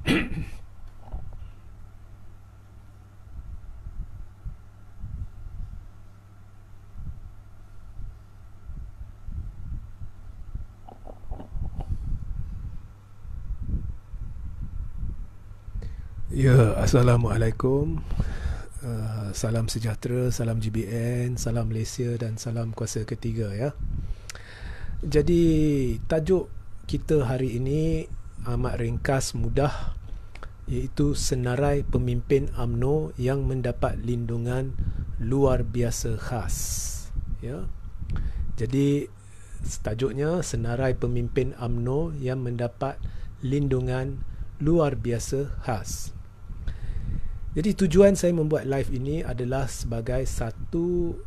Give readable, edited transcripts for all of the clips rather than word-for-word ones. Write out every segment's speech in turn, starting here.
Ya, Assalamualaikum. Salam sejahtera, salam GBN, salam Malaysia dan salam kuasa ketiga ya. Jadi tajuk kita hari ini amat ringkas, mudah, iaitu senarai pemimpin UMNO yang mendapat lindungan luar biasa khas. Ya. Jadi tajuknya senarai pemimpin UMNO yang mendapat lindungan luar biasa khas. Jadi tujuan saya membuat live ini adalah sebagai satu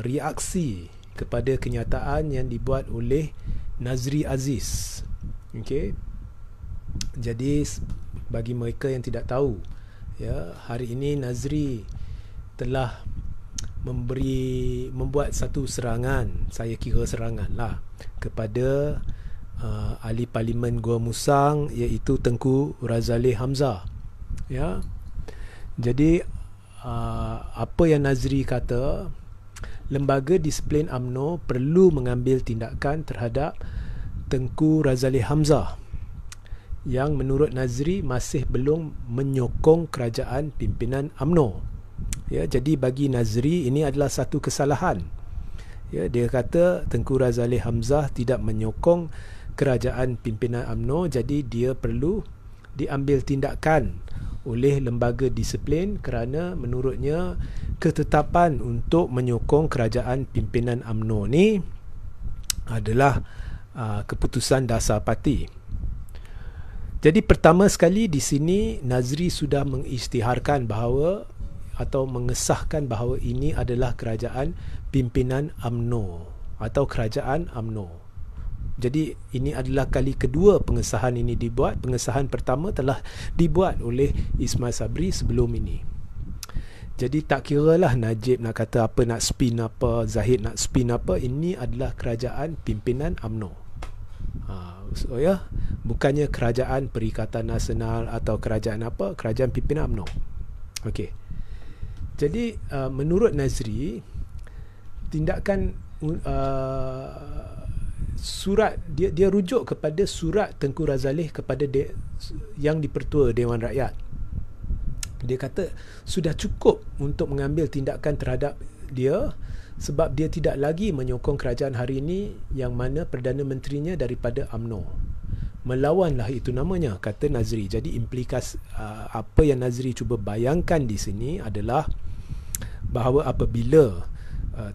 reaksi kepada kenyataan yang dibuat oleh Nazri Aziz. Okey. Jadi bagi mereka yang tidak tahu, ya, hari ini Nazri telah membuat satu serangan, saya kira serangan lah, kepada ahli parlimen Gua Musang, iaitu Tengku Razaleigh Hamzah. Ya. Jadi apa yang Nazri kata, lembaga disiplin UMNO perlu mengambil tindakan terhadap Tengku Razaleigh Hamzah yang menurut Nazri masih belum menyokong kerajaan pimpinan UMNO. Ya, jadi bagi Nazri ini adalah satu kesalahan. Ya, dia kata Tengku Razaleigh Hamzah tidak menyokong kerajaan pimpinan UMNO, jadi dia perlu diambil tindakan oleh lembaga disiplin kerana menurutnya ketetapan untuk menyokong kerajaan pimpinan UMNO ni adalah keputusan dasar parti. Jadi pertama sekali di sini Nazri sudah mengisytiharkan bahawa atau mengesahkan bahawa ini adalah kerajaan pimpinan UMNO atau kerajaan UMNO. Jadi ini adalah kali kedua pengesahan ini dibuat. Pengesahan pertama telah dibuat oleh Ismail Sabri sebelum ini. Jadi tak kiralah Najib nak kata apa, nak spin apa, Zahid nak spin apa, ini adalah kerajaan pimpinan UMNO. So ya, bukannya kerajaan Perikatan Nasional atau kerajaan apa, kerajaan pimpinan UMNO. Okey. Jadi menurut Nazri, tindakan surat dia rujuk kepada surat Tengku Razaleigh kepada yang dipertua Dewan Rakyat. Dia kata sudah cukup untuk mengambil tindakan terhadap dia sebab dia tidak lagi menyokong kerajaan hari ini yang mana Perdana Menterinya daripada UMNO. Melawanlah itu namanya, kata Nazri. Jadi implikasi apa yang Nazri cuba bayangkan di sini adalah bahawa apabila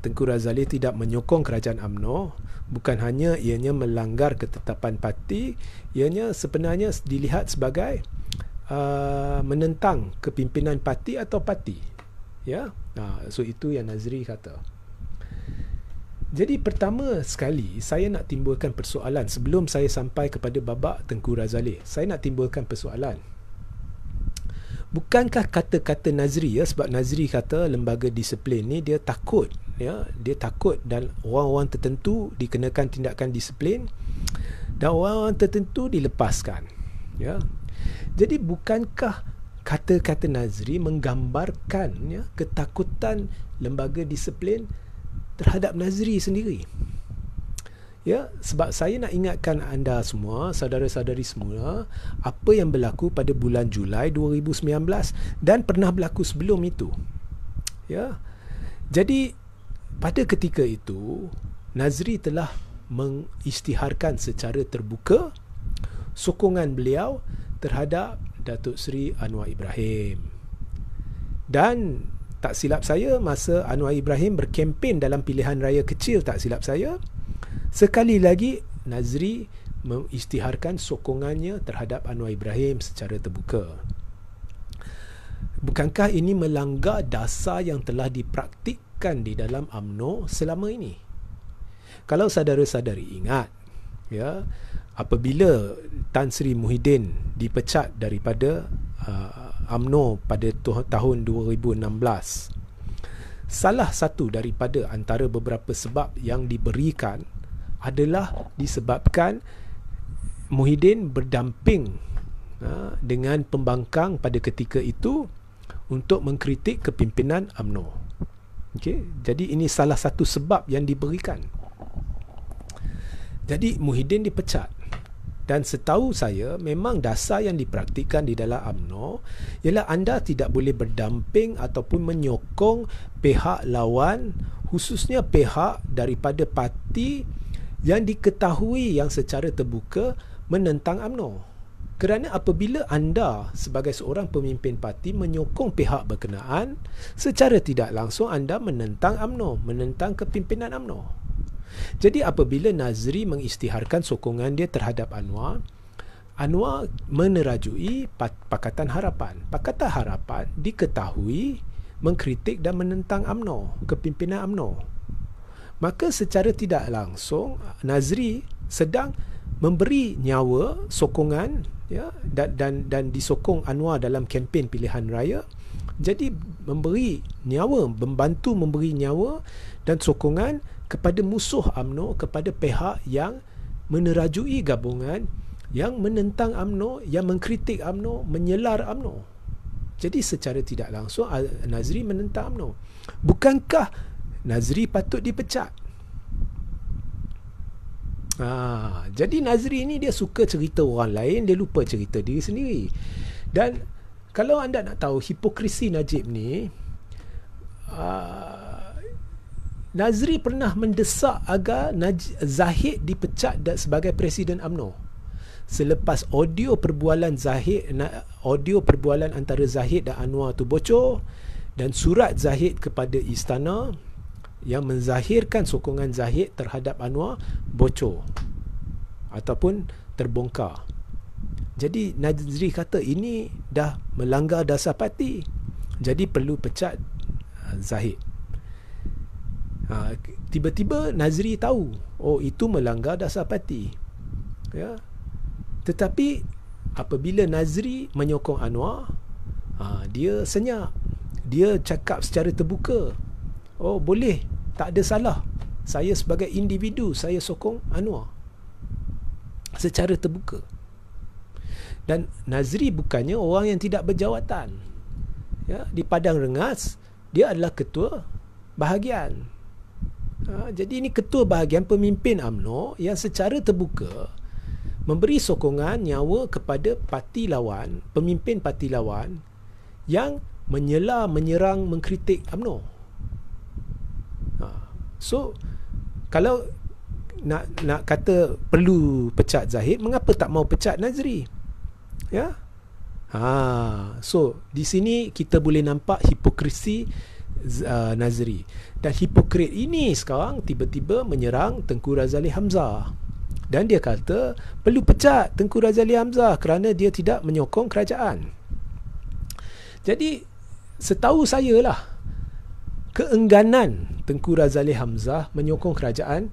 Tengku Razaleigh tidak menyokong kerajaan UMNO, bukan hanya ianya melanggar ketetapan parti, ianya sebenarnya dilihat sebagai menentang kepimpinan parti atau parti. Ya, so itu yang Nazri kata. Jadi pertama sekali saya nak timbulkan persoalan sebelum saya sampai kepada babak Tengku Razaleigh. Saya nak timbulkan persoalan. Bukankah kata-kata Nazri, ya, sebab Nazri kata lembaga disiplin ni dia takut, ya, dia takut dan orang-orang tertentu dikenakan tindakan disiplin dan orang-orang tertentu dilepaskan, ya. Jadi bukankah kata-kata Nazri menggambarkan, ya, ketakutan lembaga disiplin terhadap Nazri sendiri? Ya, sebab saya nak ingatkan anda semua, saudara-saudari semua, apa yang berlaku pada bulan Julai 2019 dan pernah berlaku sebelum itu. Ya. Jadi pada ketika itu Nazri telah mengisytiharkan secara terbuka sokongan beliau terhadap Datuk Seri Anwar Ibrahim. Dan tak silap saya, masa Anwar Ibrahim berkempen dalam pilihan raya kecil, tak silap saya, sekali lagi Nazri mengisytiharkan sokongannya terhadap Anwar Ibrahim secara terbuka. Bukankah ini melanggar dasar yang telah dipraktikkan di dalam UMNO selama ini? Kalau saudara-saudari ingat, ya, apabila Tan Sri Muhyiddin dipecat daripada UMNO pada tahun 2016, salah satu daripada antara beberapa sebab yang diberikan adalah disebabkan Muhyiddin berdamping, dengan pembangkang pada ketika itu untuk mengkritik kepimpinan UMNO. Okey, jadi ini salah satu sebab yang diberikan. Jadi Muhyiddin dipecat. Dan setahu saya memang dasar yang dipraktikkan di dalam UMNO ialah anda tidak boleh berdamping ataupun menyokong pihak lawan, khususnya pihak daripada parti yang diketahui yang secara terbuka menentang UMNO. Kerana apabila anda sebagai seorang pemimpin parti menyokong pihak berkenaan, secara tidak langsung anda menentang UMNO, menentang kepimpinan UMNO. Jadi apabila Nazri mengisytiharkan sokongan dia terhadap Anwar menerajui Pakatan Harapan. Pakatan Harapan diketahui mengkritik dan menentang UMNO, kepimpinan UMNO. Maka secara tidak langsung Nazri sedang memberi nyawa sokongan, ya, dan disokong Anwar dalam kempen pilihan raya. Jadi memberi nyawa, membantu memberi nyawa dan sokongan kepada musuh UMNO, kepada pihak yang menerajui gabungan yang menentang UMNO, yang mengkritik UMNO, menyelar UMNO. Jadi secara tidak langsung Nazri menentang UMNO. Bukankah Nazri patut dipecat? Jadi Nazri ni dia suka cerita orang lain, dia lupa cerita diri sendiri. Dan kalau anda nak tahu hipokrisi Najib ni, Nazri pernah mendesak agar Zahid dipecat sebagai Presiden UMNO. Selepas audio perbualan antara Zahid dan Anwar tu bocor, dan surat Zahid kepada istana yang menzahirkan sokongan Zahid terhadap Anwar bocor ataupun terbongkar. Jadi Nazri kata ini dah melanggar dasar parti, jadi perlu pecat Zahid. Tiba-tiba Nazri tahu, oh itu melanggar dasar parti, ya. Tetapi apabila Nazri menyokong Anwar, dia senyap, dia cakap secara terbuka, oh boleh, tak ada salah, saya sebagai individu saya sokong Anwar secara terbuka. Dan Nazri bukannya orang yang tidak berjawatan, ya. Di Padang Rengas dia adalah ketua bahagian. Jadi ini ketua bahagian pemimpin UMNO yang secara terbuka memberi sokongan nyawa kepada parti lawan, pemimpin parti lawan yang menyela, menyerang, mengkritik UMNO. So kalau nak kata perlu pecat Zahid, mengapa tak mau pecat Nazri? Ya. So di sini kita boleh nampak hipokrisi Nazri. Dan hipokrit ini sekarang tiba-tiba menyerang Tengku Razali Hamzah, dan dia kata perlu pecat Tengku Razali Hamzah kerana dia tidak menyokong kerajaan. Jadi setahu saya lah, keengganan Tengku Razali Hamzah menyokong kerajaan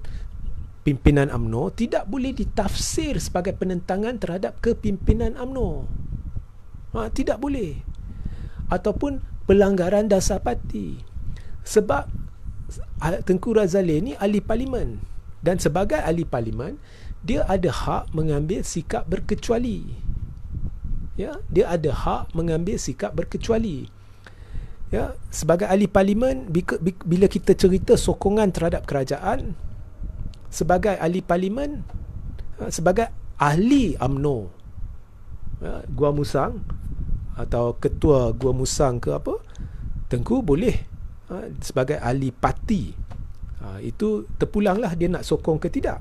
pimpinan UMNO tidak boleh ditafsir sebagai penentangan terhadap kepimpinan UMNO. Tidak boleh. Ataupun pelanggaran dasar parti. Sebab Tengku Razali ni ahli parlimen, dan sebagai ahli parlimen dia ada hak mengambil sikap berkecuali. Ya, dia ada hak mengambil sikap berkecuali. Ya, sebagai ahli parlimen, bila kita cerita sokongan terhadap kerajaan, sebagai ahli parlimen, sebagai ahli UMNO, ya, Gua Musang atau ketua Gua Musang ke apa, Tengku boleh sebagai ahli parti, itu terpulanglah dia nak sokong ke tidak.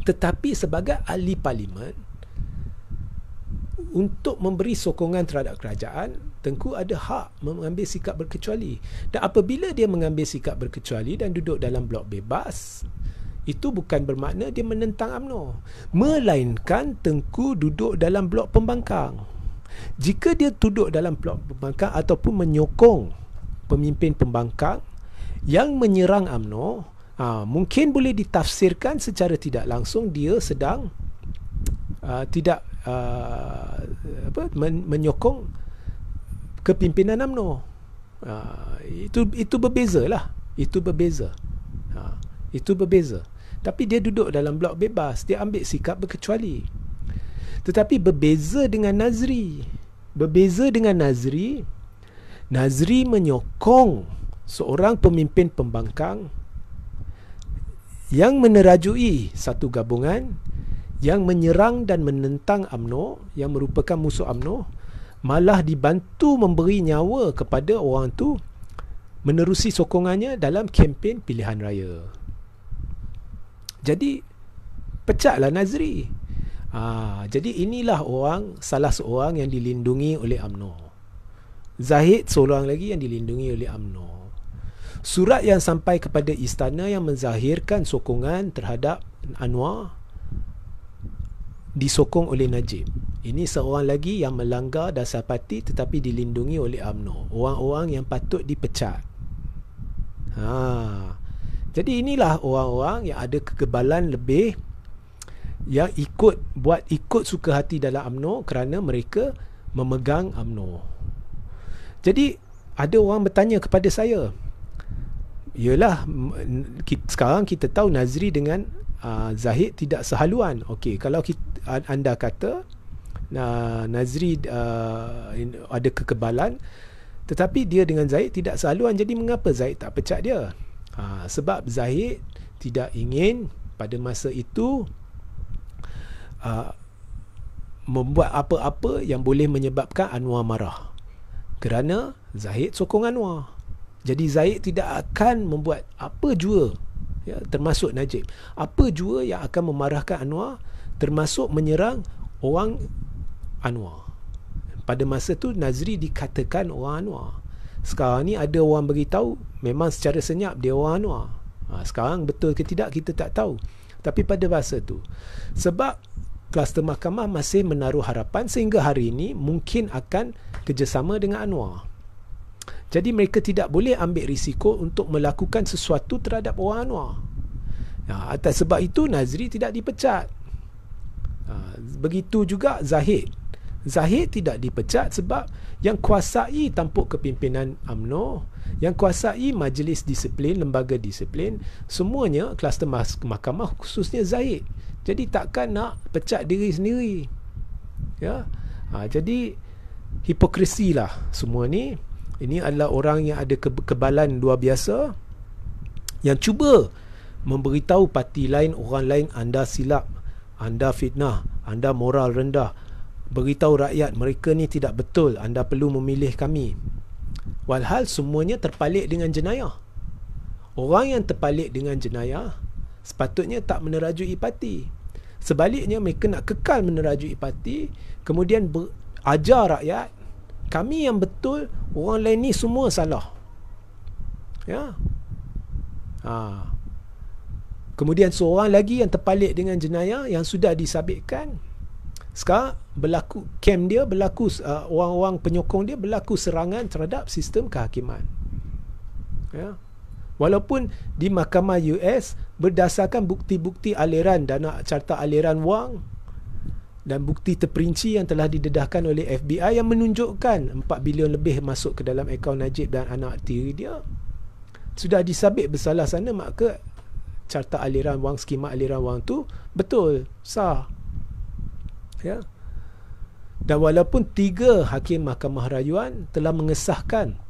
Tetapi sebagai ahli parlimen, untuk memberi sokongan terhadap kerajaan, Tengku ada hak mengambil sikap berkecuali. Dan apabila dia mengambil sikap berkecuali dan duduk dalam blok bebas, itu bukan bermakna dia menentang UMNO, melainkan Tengku duduk dalam blok pembangkang. Jika dia duduk dalam blok pembangkang ataupun menyokong pemimpin pembangkang yang menyerang UMNO, mungkin boleh ditafsirkan secara tidak langsung dia sedang tidak menyokong kepimpinan UMNO. Itu berbezalah. Itu berbeza. Itu berbeza. Tapi dia duduk dalam blok bebas, dia ambil sikap berkecuali. Tetapi berbeza dengan Nazri. Nazri menyokong seorang pemimpin pembangkang yang menerajui satu gabungan yang menyerang dan menentang UMNO, yang merupakan musuh UMNO, malah dibantu memberi nyawa kepada orang tu menerusi sokongannya dalam kempen pilihan raya. Jadi pecatlah Nazri. Jadi inilah salah seorang yang dilindungi oleh UMNO. Zahid seorang lagi yang dilindungi oleh UMNO. Surat yang sampai kepada istana yang menzahirkan sokongan terhadap Anwar disokong oleh Najib. Ini seorang lagi yang melanggar dasar parti tetapi dilindungi oleh UMNO. Orang-orang yang patut dipecat. Jadi inilah orang-orang yang ada kekebalan lebih, yang ikut suka hati dalam UMNO kerana mereka memegang UMNO. Jadi ada orang bertanya kepada saya, yalah, sekarang kita tahu Nazri dengan Zahid tidak sehaluan. Okey, kalau anda kata Nazri ada kekebalan tetapi dia dengan Zahid tidak sehaluan, jadi mengapa Zahid tak pecat dia? Sebab Zahid tidak ingin pada masa itu membuat apa-apa yang boleh menyebabkan Anwar marah, kerana Zahid sokong Anwar. Jadi Zahid tidak akan membuat apa jua, termasuk Najib, apa jua yang akan memarahkan Anwar, termasuk menyerang orang Anwar. Pada masa tu Nazri dikatakan orang Anwar. Sekarang ni ada orang beritahu memang secara senyap dia orang Anwar. Sekarang betul ke tidak kita tak tahu. Tapi pada masa tu, sebab kluster mahkamah masih menaruh harapan sehingga hari ini mungkin akan kerjasama dengan Anwar. Jadi mereka tidak boleh ambil risiko untuk melakukan sesuatu terhadap orang Anwar. Atas sebab itu Nazri tidak dipecat. Begitu juga Zahid. Zahid tidak dipecat sebab yang kuasai tampuk kepimpinan UMNO, yang kuasai majlis disiplin, lembaga disiplin, semuanya kluster mahkamah, khususnya Zahid. Jadi takkan nak pecat diri sendiri. Jadi hipokrisi lah semua ni. Ini adalah orang yang ada kekebalan luar biasa, yang cuba memberitahu parti lain, orang lain, anda silap, anda fitnah, anda moral rendah. Beritahu rakyat mereka ni tidak betul, anda perlu memilih kami. Walhal semuanya terpalit dengan jenayah. Orang yang terpalit dengan jenayah sepatutnya tak menerajui parti. Sebaliknya mereka nak kekal menerajui parti, kemudian ajar rakyat kami yang betul, orang lain ni semua salah. Kemudian seorang lagi yang terpalit dengan jenayah yang sudah disabitkan, sekarang berlaku camp dia, berlaku orang-orang penyokong dia berlaku serangan terhadap sistem kehakiman. Walaupun di mahkamah US berdasarkan bukti-bukti aliran dana, carta aliran wang dan bukti terperinci yang telah didedahkan oleh FBI yang menunjukkan 4 bilion lebih masuk ke dalam akaun Najib dan anak tiri dia, sudah disabit bersalah sana, maka carta aliran wang, skema aliran wang tu betul, sah. Dan walaupun 3 hakim mahkamah rayuan telah mengesahkan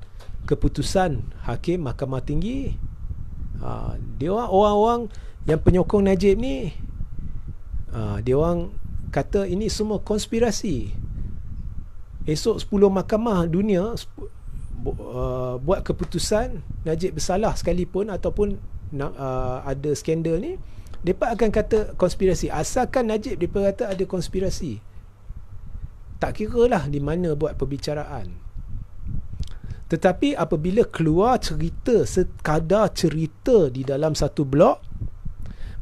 keputusan hakim mahkamah tinggi, dia orang-orang yang penyokong Najib ni, dia orang kata ini semua konspirasi. Esok 10 mahkamah dunia buat keputusan Najib bersalah sekalipun ataupun ada skandal ni, mereka akan kata konspirasi. Asalkan Najib mereka kata ada konspirasi, tak kira lah di mana buat perbicaraan. Tetapi apabila keluar cerita, sekadar cerita di dalam satu blog,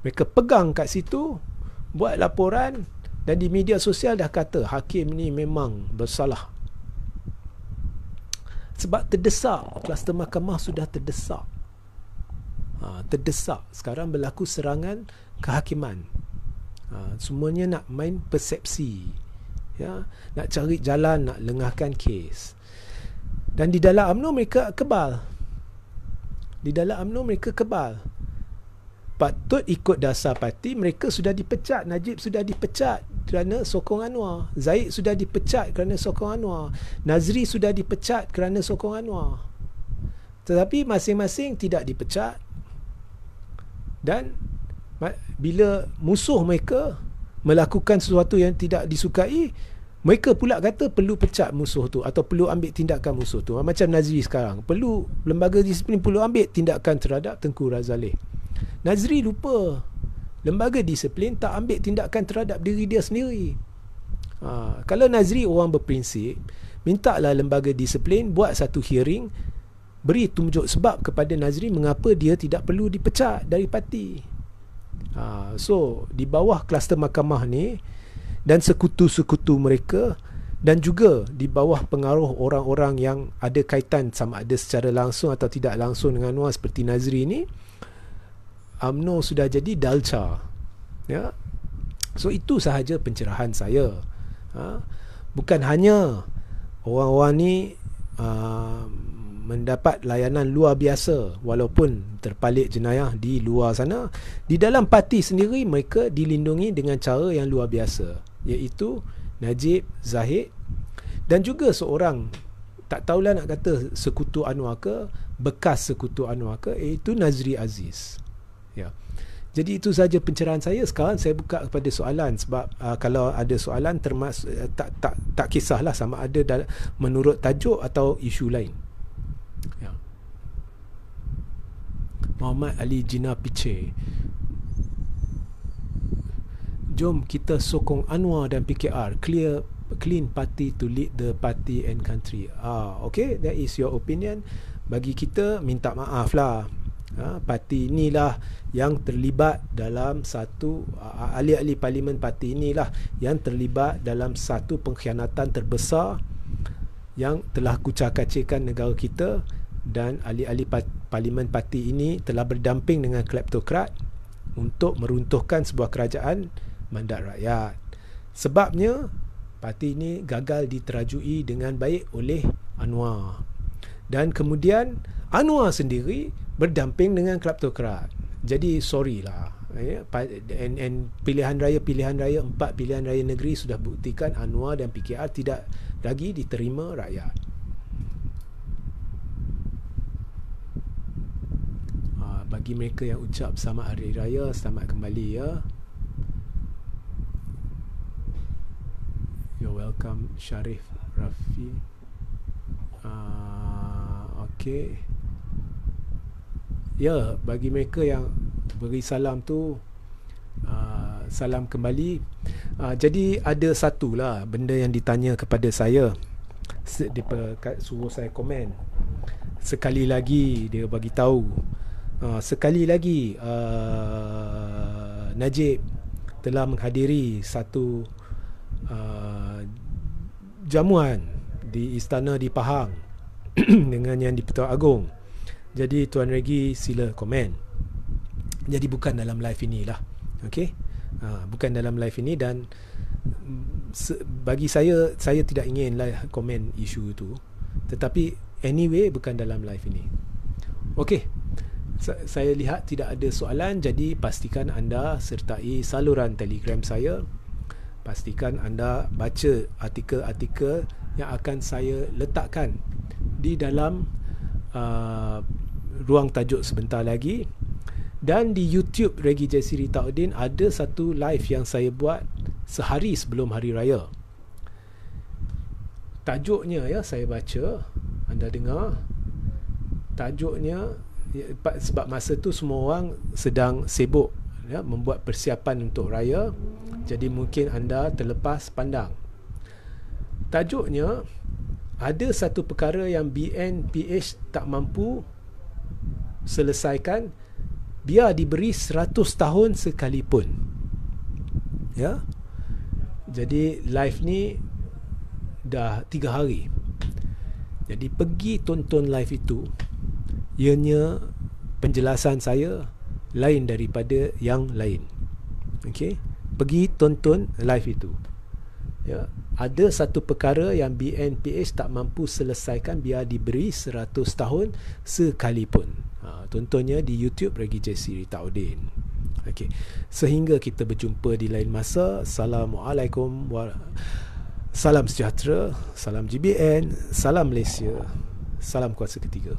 mereka pegang kat situ, buat laporan, dan di media sosial dah kata hakim ni memang bersalah. Sebab terdesak, kluster mahkamah sudah terdesak. Terdesak. Sekarang berlaku serangan kehakiman. Semuanya nak main persepsi, nak cari jalan nak lengahkan kes. Dan di dalam UMNO mereka kebal. patut ikut dasar parti, mereka sudah dipecat. Najib sudah dipecat kerana sokong Anwar. Zahid sudah dipecat kerana sokong Anwar. Nazri sudah dipecat kerana sokong Anwar. Tetapi masing-masing tidak dipecat. Dan bila musuh mereka melakukan sesuatu yang tidak disukai, mereka pula kata perlu pecat musuh tu atau perlu ambil tindakan musuh tu. Macam Nazri sekarang, perlu lembaga disiplin perlu ambil tindakan terhadap Tengku Razaleigh. Nazri lupa lembaga disiplin tak ambil tindakan terhadap diri dia sendiri. Kalau Nazri orang berprinsip, mintalah lembaga disiplin buat satu hearing, beri tunjuk sebab kepada Nazri mengapa dia tidak perlu dipecat dari parti. So di bawah kluster mahkamah ni dan sekutu-sekutu mereka, dan juga di bawah pengaruh orang-orang yang ada kaitan sama ada secara langsung atau tidak langsung dengan Anwar seperti Nazri ni, UMNO sudah jadi dalca. Ya. So itu sahaja pencerahan saya. Bukan hanya orang-orang ni mendapat layanan luar biasa walaupun terpalit jenayah di luar sana, di dalam parti sendiri mereka dilindungi dengan cara yang luar biasa, iaitu Najib, Zahid, dan juga seorang, tak tahulah nak kata sekutu Anwar ke, bekas sekutu Anwar ke, iaitu Nazri Aziz. Ya. Jadi itu saja pencerahan saya. Sekarang saya buka kepada soalan, sebab kalau ada soalan tak kisahlah sama ada menurut tajuk atau isu lain. Ya. Muhammad Ali Jinnah Piche, jom kita sokong Anwar dan PKR, clean party to lead the party and country. Okay, that is your opinion. Bagi kita, minta maaf lah. Parti inilah yang terlibat dalam satu, ahli-ahli parlimen parti inilah yang terlibat dalam satu pengkhianatan terbesar yang telah kucak-kacirkan negara kita, dan ahli-ahli parlimen parti ini telah berdamping dengan kleptokrat untuk meruntuhkan sebuah kerajaan mandat rakyat. Sebabnya parti ini gagal diterajui dengan baik oleh Anwar, dan kemudian Anwar sendiri berdamping dengan kleptokrat. Jadi sorry lah, and pilihan raya 4 pilihan raya negeri sudah buktikan Anwar dan PKR tidak lagi diterima rakyat. Bagi mereka yang ucap selamat hari raya, selamat kembali ya. You're welcome Syarif Rafi. Okay. Ya, bagi mereka yang beri salam tu, salam kembali. Jadi ada satulah benda yang ditanya kepada saya, dia suruh saya komen. Sekali lagi dia bagi tahu, sekali lagi Najib telah menghadiri satu jamuan di istana di Pahang dengan yang di-Pertuan Agong. Jadi Tuan Regi sila komen. Jadi bukan dalam live inilah. Okey. Bukan dalam live ini, dan bagi saya tidak ingin komen isu itu. Tetapi anyway bukan dalam live ini. Okey. Saya lihat tidak ada soalan, jadi pastikan anda sertai saluran Telegram saya. Pastikan anda baca artikel-artikel yang akan saya letakkan di dalam ruang tajuk sebentar lagi. Dan di YouTube Regi Jasiri Taudin ada satu live yang saya buat sehari sebelum Hari Raya. Tajuknya, ya, saya baca, anda dengar. Tajuknya, sebab masa tu semua orang sedang sibuk, ya, membuat persiapan untuk raya, jadi mungkin anda terlepas pandang. Tajuknya, ada satu perkara yang BNPH tak mampu selesaikan, biar diberi 100 tahun sekalipun. Ya. Jadi live ni dah 3 hari. Jadi pergi tonton live itu. Ianya penjelasan saya lain daripada yang lain. Okey, pergi tonton live itu. Ya, ada satu perkara yang BNPH tak mampu selesaikan, biar diberi 100 tahun sekalipun. Tontonnya di YouTube Regi Jasiri Taudin. Okey. Sehingga kita berjumpa di lain masa. Assalamualaikum. Salam sejahtera, salam GBN, salam Malaysia, salam kuasa ketiga.